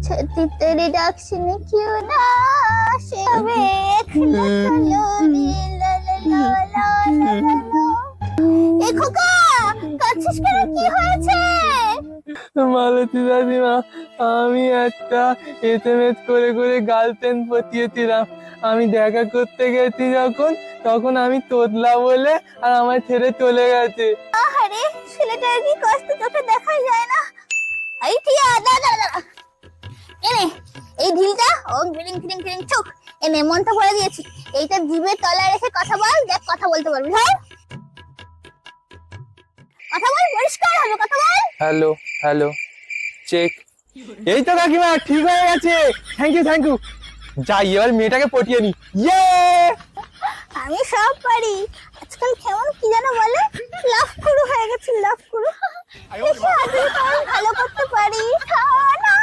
छाती तेरी डाक सुने क्यों ना से एक चलो रे ला ला ला ला ला ला ला। এ খোকা কাঁদছিস কেন, কি হয়েছে? মালতী দাদিমা, আমি একটা এসএমএস করে করে গার্লফ্রেন্ড পটিয়েছিলাম। আমি দেখা করতে গেছি যখন, তখন আমি তোতলা বলে আর আমায় ছেড়ে চলে গেছে। আরে ছেলেটার কি কষ্ট চোখে দেখা যায় না। এই টিয়া দাদা দাদা এনে এই ঢিলটা ও গ্রিং গ্রিং গ্রিং চোখ এনে মনটা ভরে দিয়েছি। এইটা জিভের তলায় রেখে কথা বল, দেখ কথা বলতে পারবি। হ্যাঁ কথা বল, পরিষ্কার হবে কথা বল। Hello hello check. এই তো কাকিমা, ঠিক হয়ে গেছে। Thank you thank you. যাই এবার মেয়েটাকে পটিয়ে নি। ইয়ে আমি সব পারি। আজকাল কেমন কি যেন বলে, লাভ করু হয়ে গেছে, লাভ করু। দেখি আজকে কেমন ভালো করতে পারি। না